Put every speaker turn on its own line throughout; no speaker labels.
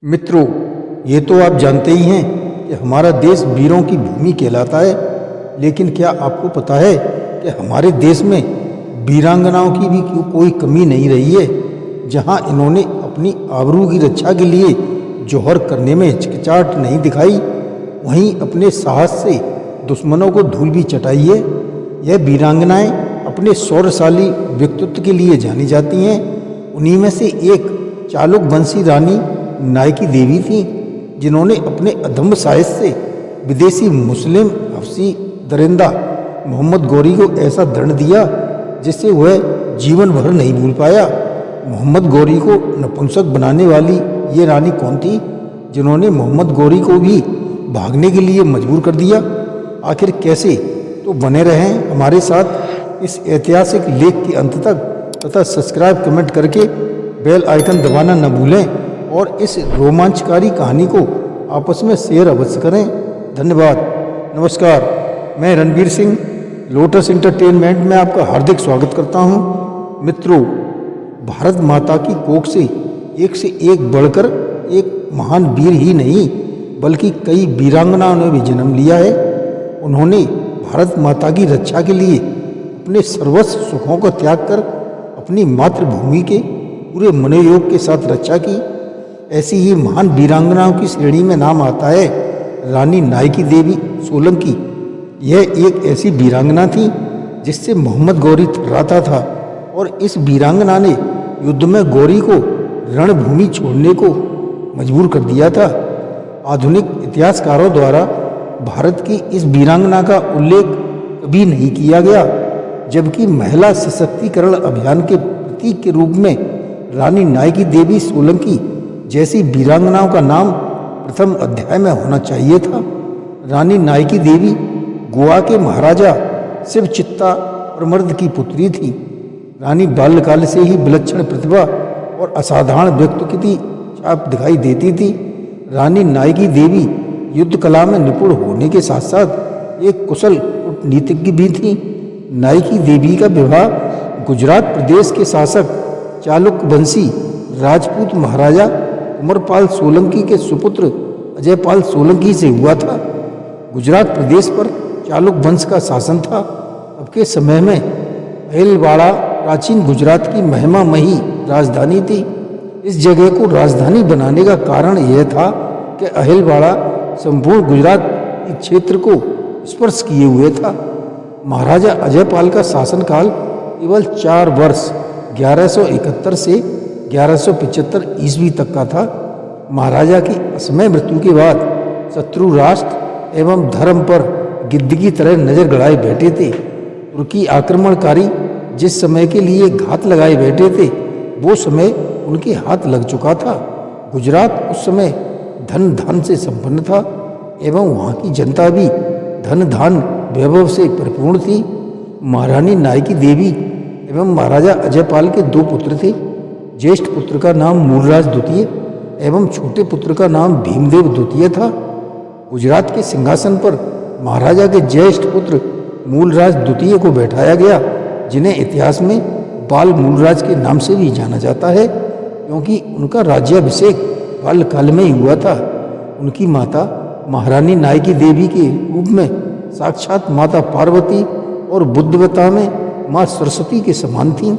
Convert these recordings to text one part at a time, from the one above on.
मित्रों, ये तो आप जानते ही हैं कि हमारा देश वीरों की भूमि कहलाता है। लेकिन क्या आपको पता है कि हमारे देश में वीरांगनाओं की भी कोई कमी नहीं रही है। जहां इन्होंने अपनी आबरू की रक्षा के लिए जौहर करने में हिचकिचाहट नहीं दिखाई, वहीं अपने साहस से दुश्मनों को धूल भी चटाई है। यह वीरांगनाएं अपने शौर्यशाली व्यक्तित्व के लिए जानी जाती हैं। उन्हीं में से एक चालुक वंशी रानी नायकी देवी थी, जिन्होंने अपने अदम्य साहस से विदेशी मुस्लिम हफ्सी दरिंदा मोहम्मद गौरी को ऐसा दंड दिया जिससे वह जीवन भर नहीं भूल पाया। मोहम्मद गौरी को नपुंसक बनाने वाली ये रानी कौन थी, जिन्होंने मोहम्मद गौरी को भी भागने के लिए मजबूर कर दिया? आखिर कैसे? तो बने रहें हमारे साथ इस ऐतिहासिक लेख के अंत तक तथा सब्सक्राइब कमेंट करके बेल आइकन दबाना न भूलें और इस रोमांचकारी कहानी को आपस में शेयर अवश्य करें। धन्यवाद। नमस्कार, मैं रणवीर सिंह लोटस एंटरटेनमेंट में आपका हार्दिक स्वागत करता हूं। मित्रों, भारत माता की कोख से एक बढ़कर एक महान वीर ही नहीं बल्कि कई वीरांगनाओं ने भी जन्म लिया है। उन्होंने भारत माता की रक्षा के लिए अपने सर्वस्व सुखों का त्याग कर अपनी मातृभूमि के पूरे मनोयोग के साथ रक्षा की। ऐसी ही महान वीरांगनाओं की श्रेणी में नाम आता है रानी नायकी देवी सोलंकी। यह एक ऐसी वीरांगना थी जिससे मोहम्मद गौरी थर्राता था और इस वीरांगना ने युद्ध में गौरी को रणभूमि छोड़ने को मजबूर कर दिया था। आधुनिक इतिहासकारों द्वारा भारत की इस वीरांगना का उल्लेख कभी नहीं किया गया, जबकि महिला सशक्तिकरण अभियान के प्रतीक के रूप में रानी नायकी देवी सोलंकी जैसी वीरांगनाओं का नाम प्रथम अध्याय में होना चाहिए था। रानी नायकी देवी गोवा के महाराजा शिवचित्ता प्रमर्द की पुत्री थी। रानी बाल्यकाल से ही विलक्षण प्रतिभा और असाधारण व्यक्तित्व की छाप दिखाई देती थी। रानी नायकी देवी युद्ध कला में निपुण होने के साथ साथ एक कुशल कूटनीतिज्ञ भी थी। नायकी देवी का विवाह गुजरात प्रदेश के शासक चालुक वंशी राजपूत महाराजा कुंवरपाल सोलंकी के सुपुत्र अजयपाल सोलंकी से हुआ था। गुजरात प्रदेश पर चालुक वंश का शासन था। अब के समय में अहिलवाड़ा प्राचीन गुजरात की महिमामयी राजधानी थी। इस जगह को राजधानी बनाने का कारण यह था कि अहिलवाड़ा संपूर्ण गुजरात के क्षेत्र को स्पर्श किए हुए था। महाराजा अजयपाल का शासनकाल केवल 4 वर्ष 1171 से 1175 ईस्वी तक का था। महाराजा की असमय मृत्यु के बाद शत्रु राष्ट्र एवं धर्म पर गिद्ध की तरह नजर गड़ाए बैठे थे। तुर्की आक्रमणकारी जिस समय के लिए घात लगाए बैठे थे, वो समय उनके हाथ लग चुका था। गुजरात उस समय धन धान से संपन्न था एवं वहाँ की जनता भी धन धान वैभव से परिपूर्ण थी। महारानी नायकी देवी एवं महाराजा अजयपाल के 2 पुत्र थे। ज्येष्ठ पुत्र का नाम मूलराज द्वितीय एवं छोटे पुत्र का नाम भीमदेव द्वितीय था। गुजरात के सिंहासन पर महाराजा के ज्येष्ठ पुत्र मूलराज द्वितीय को बैठाया गया, जिन्हें इतिहास में बाल मूलराज के नाम से भी जाना जाता है, क्योंकि उनका राज्याभिषेक बाल्यकाल में ही हुआ था। उनकी माता महारानी नायकी देवी के रूप में साक्षात माता पार्वती और बुद्धवता में माँ सरस्वती के समान थीं।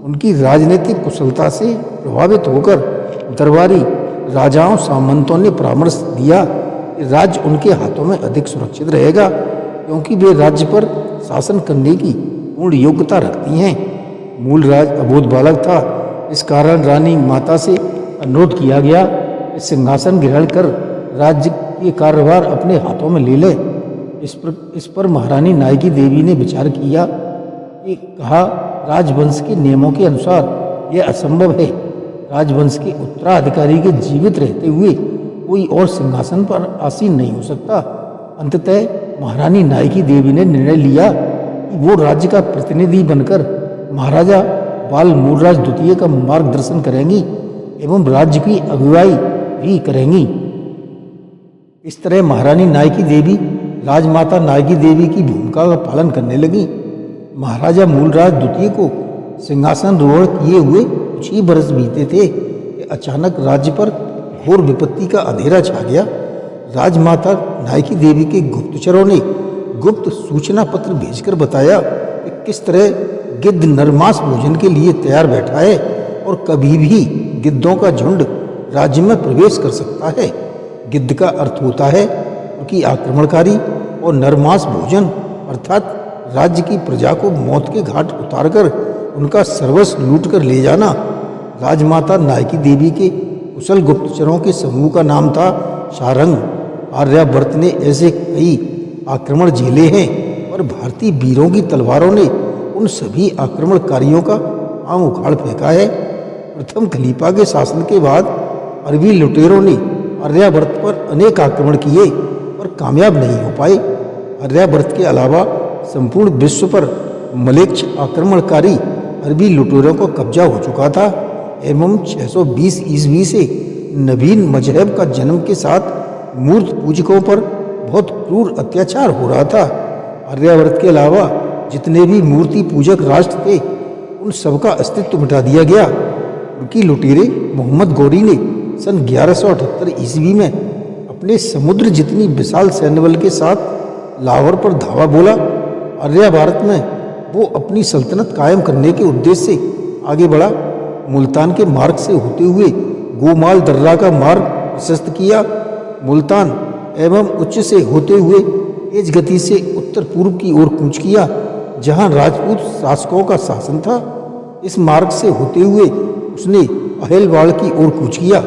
उनकी राजनीतिक कुशलता से प्रभावित होकर दरबारी राजाओं सामंतों ने परामर्श दिया कि राज्य उनके हाथों में अधिक सुरक्षित रहेगा, क्योंकि वे राज्य पर शासन करने की पूर्ण योग्यता रखती हैं। मूलराज अबोध बालक था। इस कारण रानी माता से अनुरोध किया गया कि सिंहासन ग्रहण कर राज्य के कार्यभार अपने हाथों में ले ले। इस पर महारानी नायकी देवी ने विचार किया कि कहा, राजवंश के नियमों के अनुसार यह असंभव है। राजवंश के उत्तराधिकारी के जीवित रहते हुए कोई और सिंहासन पर आसीन नहीं हो सकता। अंततः महारानी नायकी देवी ने निर्णय लिया कि वो राज्य का प्रतिनिधि बनकर महाराजा बाल मूलराज द्वितीय का मार्गदर्शन करेंगी एवं राज्य की अगुवाई भी करेंगी। इस तरह महारानी नायकी देवी राजमाता नायकी देवी की भूमिका का पालन करने लगी। महाराजा मूलराज द्वितीय को सिंहासन रोहण किए हुए कुछ ही बरस बीते थे कि अचानक राज्य पर घोर विपत्ति का अंधेरा छा गया। राजमाता नायकी देवी के गुप्तचरों ने गुप्त सूचना पत्र भेजकर बताया कि किस तरह गिद्ध नरमांस भोजन के लिए तैयार बैठा है और कभी भी गिद्धों का झुंड राज्य में प्रवेश कर सकता है। गिद्ध का अर्थ होता है उनकी आक्रमणकारी, और नरमांस भोजन अर्थात राज्य की प्रजा को मौत के घाट उतारकर उनका सर्वस्व लूट कर ले जाना। राजमाता नायकी देवी के कुशल गुप्तचरों के समूह का नाम था शारंग। आर्यावर्त ने ऐसे कई आक्रमण झेले हैं और भारतीय वीरों की तलवारों ने उन सभी आक्रमणकारियों का आम उखाड़ फेंका है। प्रथम खलीफा के शासन के बाद अरबी लुटेरों ने आर्यावर्त पर अनेक आक्रमण किए पर कामयाब नहीं हो पाए। आर्यावर्त के अलावा संपूर्ण विश्व पर मलेच्छ आक्रमणकारी अरबी लुटेरों को कब्जा हो चुका था एवं 620 ईस्वी से नवीन मजहब का जन्म के साथ मूर्त पूजकों पर बहुत क्रूर अत्याचार हो रहा था। आर्यावर्त के अलावा जितने भी मूर्ति पूजक राष्ट्र थे उन सबका अस्तित्व मिटा दिया गया। उनकी लुटेरे मोहम्मद गौरी ने सन 1178 ईस्वी में अपने समुद्र जितनी विशाल सैन्य बल के साथ लाहौर पर धावा बोला। आर्या भारत में वो अपनी सल्तनत कायम करने के उद्देश्य से आगे बढ़ा। मुल्तान के मार्ग से होते हुए गोमाल दर्रा का मार्ग प्रशस्त किया। मुल्तान एवं उच्च से होते हुए तेज गति से उत्तर पूर्व की ओर कूच किया जहां राजपूत शासकों का शासन था। इस मार्ग से होते हुए उसने अहिलवाड़ की ओर कूच किया।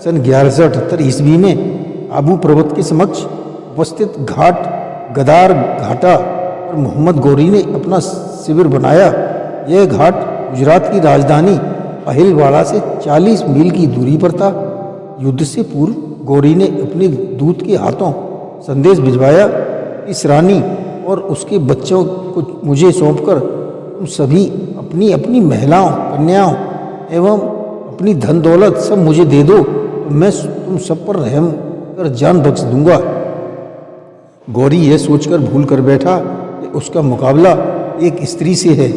सन 1178 ईस्वी में आबू पर्वत के समक्ष उपस्थित घाट गदार घाटा पर मोहम्मद गौरी ने अपना शिविर बनाया। यह घाट गुजरात की राजधानी अहिलवाड़ा से 40 मील की दूरी पर था। युद्ध से पूर्व गौरी ने अपने दूत के हाथों संदेश भिजवाया कि इस रानी और उसके बच्चों को मुझे सौंपकर तुम सभी अपनी अपनी महिलाओं, कन्याओं एवं अपनी धन दौलत सब मुझे दे दो तो मैं तुम सब पर रहम कर जान बख्श दूंगा। गौरी यह सोचकर भूल कर बैठा कि उसका मुकाबला एक स्त्री से है।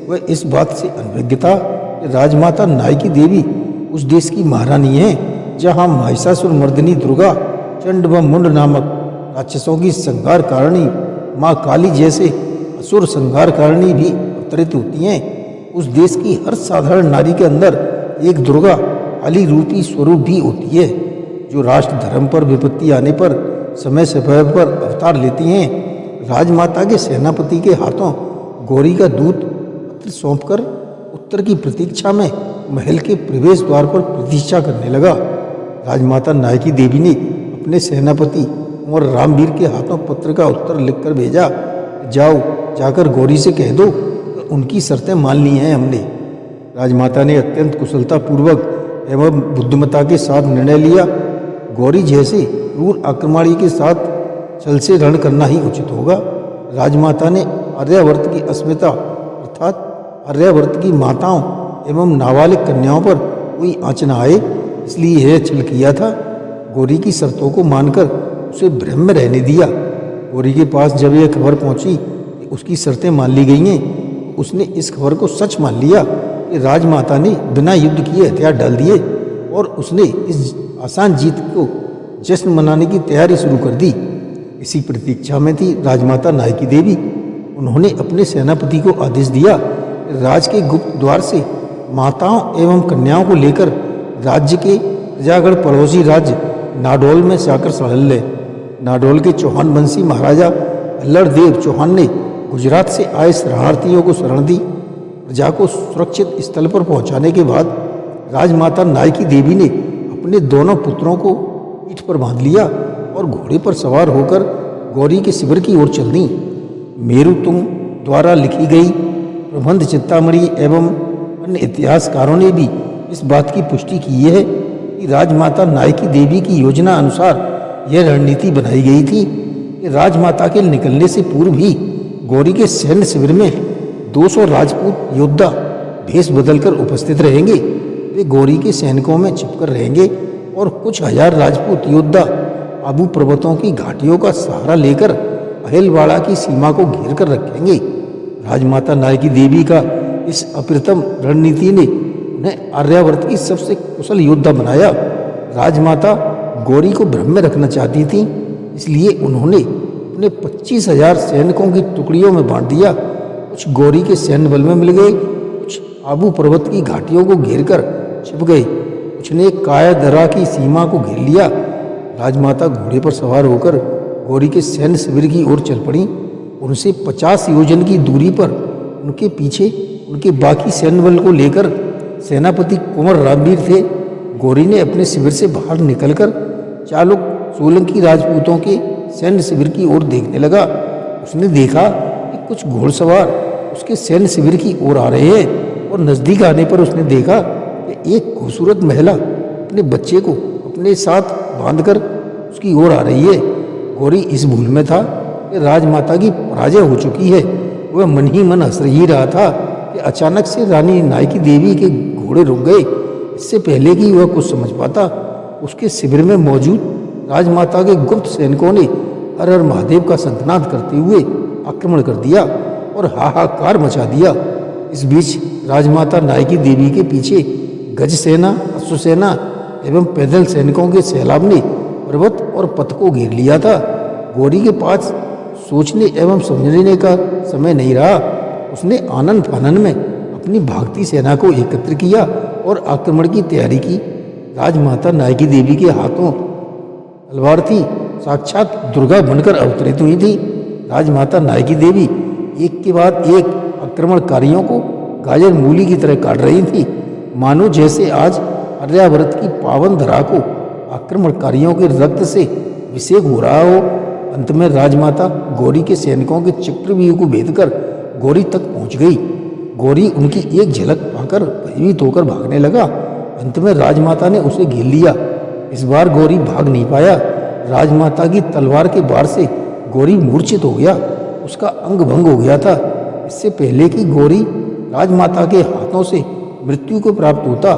वह इस बात से अनभिज्ञ था कि राजमाता नायकी देवी उस देश की महारानी है जहाँ महिषासुर मर्दिनी दुर्गा, चंड व मुंड नामक राक्षसों की संहार कारिणी माँ काली जैसे असुर संहार कारिणी भी अवतरित होती हैं। उस देश की हर साधारण नारी के अंदर एक दुर्गा काली रूपी स्वरूप भी होती है जो राष्ट्र धर्म पर विपत्ति आने पर समय समय पर अवतार लेती हैं। राजमाता के सेनापति के हाथों गौरी का दूत पत्र सौंपकर उत्तर की प्रतीक्षा में महल के प्रवेश द्वार पर प्रतीक्षा करने लगा। राजमाता नायकी देवी ने अपने सेनापति कुंवर रामवीर के हाथों पत्र का उत्तर लिखकर भेजा, जाओ जाकर गौरी से कह दो कि उनकी शर्तें मान ली हैं हमने। राजमाता ने अत्यंत कुशलता पूर्वक एवं बुद्धिमत्ता के साथ निर्णय लिया। गौरी जैसे क्रूर आक्रमणी के साथ छल से रण करना ही उचित होगा। राजमाता ने आर्यावर्त की अस्मिता अर्थात आर्यावर्त की माताओं एवं नाबालिग कन्याओं पर कोई आँच न आए इसलिए यह छल किया था। गौरी की शर्तों को मानकर उसे भ्रम में रहने दिया। गौरी के पास जब यह खबर पहुंची कि उसकी शर्तें मान ली गई हैं तो उसने इस खबर को सच मान लिया कि राजमाता ने बिना युद्ध किए हथियार डाल दिए और उसने इस आसान जीत को जश्न मनाने की तैयारी शुरू कर दी। इसी प्रतीक्षा में थी राजमाता नायकी देवी। उन्होंने अपने सेनापति को आदेश दिया कि राज के गुप्त द्वार से माताओं एवं कन्याओं को लेकर राज्य के प्रजागढ़ पड़ोसी राज्य नाडोल में जाकर शरण ले। नाडोल के चौहान वंशी महाराजा अल्लड़देव चौहान ने गुजरात से आए शरणार्थियों को शरण दी। प्रजा को सुरक्षित स्थल पर पहुंचाने के बाद राजमाता नायकी देवी ने अपने दोनों पुत्रों को पीठ पर बांध लिया और घोड़े पर सवार होकर गौरी के शिविर की ओर चल दी। मेरुतुंग द्वारा लिखी गई प्रबंध चिंतामणि एवं अन्य इतिहासकारों ने भी इस बात की पुष्टि की है कि राजमाता नायकी देवी की योजना अनुसार यह रणनीति बनाई गई थी कि राजमाता के निकलने से पूर्व ही गौरी के सैन्य शिविर में 200 राजपूत योद्धा भेष बदलकर उपस्थित रहेंगे। वे गौरी के सैनिकों में छिपकर रहेंगे और कुछ हजार राजपूत योद्धा आबू पर्वतों की घाटियों का सहारा लेकर अहिलवाड़ा की सीमा को घेर कर रखेंगे। राजमाता नायकी देवी का इस अप्रतिम रणनीति ने उन्हें आर्यावर्त की सबसे कुशल योद्धा बनाया। राजमाता गौरी को भ्रम में रखना चाहती थी, इसलिए उन्होंने अपने 25,000 सैनिकों की टुकड़ियों में बांट दिया। कुछ गौरी के सैन्य बल में मिल गए, कुछ आबू पर्वत की घाटियों को घेरकर छिप गए, कुछ ने कायादरा की सीमा को घेर लिया। राजमाता घोड़े पर सवार होकर गौरी के सैन्य शिविर की ओर चल पड़ी। उनसे 50 योजन की दूरी पर उनके पीछे उनके बाकी सैन्य बल को लेकर सेनापति कुंवर रामवीर थे। गौरी ने अपने शिविर से बाहर निकलकर चालुक सोलंकी राजपूतों के सैन्य शिविर की ओर देखने लगा। उसने देखा कि कुछ घोड़सवार उसके सैन्य शिविर की ओर आ रहे हैं और नजदीक आने पर उसने देखा कि एक खूबसूरत महिला अपने बच्चे को अपने साथ बांधकर उसकी ओर आ रही है। गौरी इस भूल में था कि राजमाता की पराजय हो चुकी है। वह मन ही मन हंस ही रहा था कि अचानक से रानी नायकी देवी के घोड़े रुक गए। इससे पहले कि वह कुछ समझ पाता, उसके शिविर में मौजूद राजमाता के गुप्त सैनिकों ने हर हर महादेव का संतनाद करते हुए आक्रमण कर दिया और हाहाकार मचा दिया। इस बीच राजमाता नायकी देवी के पीछे गज सेना, अश्वसेना एवं पैदल सैनिकों के सैलाब ने पर्वत और पथ को घेर लिया था। गौरी के पास सोचने एवं समझने का समय नहीं रहा। उसने आनंद फानन में अपनी भागती सेना को एकत्र किया और आक्रमण की तैयारी की। राजमाता नायकी देवी के हाथों तलवार थी, साक्षात दुर्गा बनकर अवतरित हुई थी। राजमाता नायकी देवी एक के बाद एक आक्रमणकारियों को गाजर मूली की तरह काट रही थी, मानो जैसे आज आर्यावर्त की पावन धरा को आक्रमणकारियों के रक्त से अभिषेक हो रहा हो। अंत में राजमाता गौरी के सैनिकों के चक्रव्यूह को भेदकर गौरी तक पहुंच गई। गौरी उनकी एक झलक पाकर भयभीत होकर भागने लगा। अंत में राजमाता ने उसे घेर लिया। इस बार गौरी भाग नहीं पाया। राजमाता की तलवार के वार से गौरी मूर्छित हो गया, उसका अंग भंग हो गया था। इससे पहले कि गौरी राजमाता के हाथों से मृत्यु को प्राप्त होता,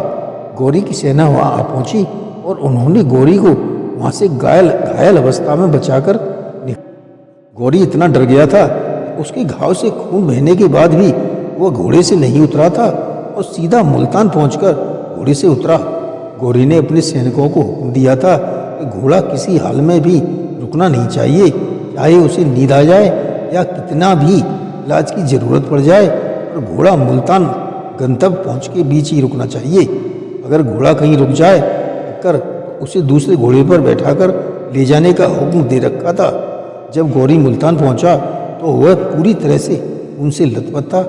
गौरी की सेना वहां आ पहुंची और उन्होंने गौरी को वहां से घायल अवस्था में बचाकर गौरी इतना डर गया था, उसके घाव से खून बहने के बाद भी वह घोड़े से नहीं उतरा था और सीधा मुल्तान पहुंचकर घोड़े से उतरा। गौरी ने अपने सैनिकों को हुक्म दिया था कि घोड़ा किसी हाल में भी रुकना नहीं चाहिए, चाहे उसे नींद आ जाए या कितना भी इलाज की जरूरत पड़ जाए, और घोड़ा मुल्तान गंतव्य पहुंच के बीच ही रुकना चाहिए। अगर घोड़ा कहीं रुक जाए कर उसे दूसरे घोड़े पर बैठाकर ले जाने का हुक्म दे रखा था। जब गौरी मुल्तान पहुंचा तो वह पूरी तरह से उनसे लथपथ था।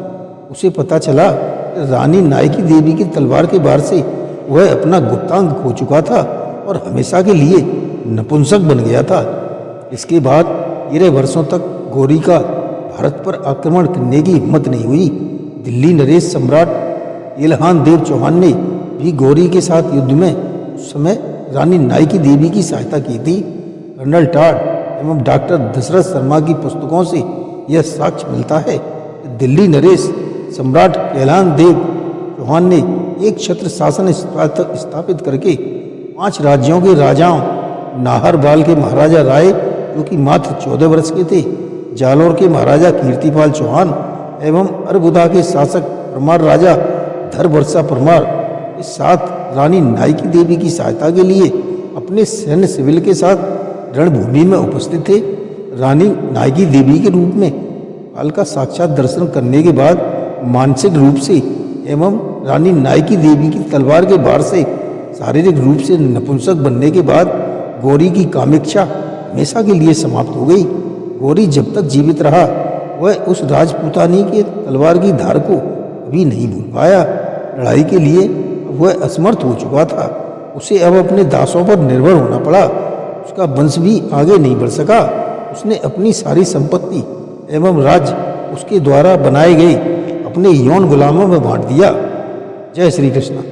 उसे पता चला कि रानी नायकी देवी की तलवार के वार से वह अपना गुप्तांग खो चुका था और हमेशा के लिए नपुंसक बन गया था। इसके बाद 13 वर्षों तक गौरी का भारत पर आक्रमण करने की हिम्मत नहीं हुई। दिल्ली नरेश सम्राट इल्हान देव चौहान ने भी गौरी के साथ युद्ध में उस समय रानी नायकी देवी की सहायता की थी। कर्नल टाड एवं डॉक्टर दशरथ शर्मा की पुस्तकों से यह साक्ष्य मिलता है कि दिल्ली नरेश सम्राट कैलान देव चौहान ने एक छत्र शासन स्थापित करके 5 राज्यों के राजाओं नाहरबाल के महाराजा राय, जो कि मात्र 14 वर्ष के थे, जालौर के महाराजा कीर्तिपाल चौहान एवं अरबुदा के शासक परमार राजा धरवर्षा परमार के साथ रानी नायकी देवी की सहायता के लिए अपने सैन्य सिविल के साथ रणभूमि में उपस्थित थे। रानी नायकी देवी के रूप में काल का साक्षात दर्शन करने के बाद मानसिक रूप से एवं रानी नायकी देवी की तलवार के वार से शारीरिक रूप से नपुंसक बनने के बाद गौरी की कामेक्षा हमेशा के लिए समाप्त हो गई। गौरी जब तक जीवित रहा वह उस राजपूतानी के तलवार की धार को कभी नहीं भूल पाया। लड़ाई के लिए वह असमर्थ हो चुका था। उसे अब अपने दासों पर निर्भर होना पड़ा। उसका वंश भी आगे नहीं बढ़ सका। उसने अपनी सारी संपत्ति एवं राज्य उसके द्वारा बनाए गए अपने यौन गुलामों में बांट दिया। जय श्री कृष्ण।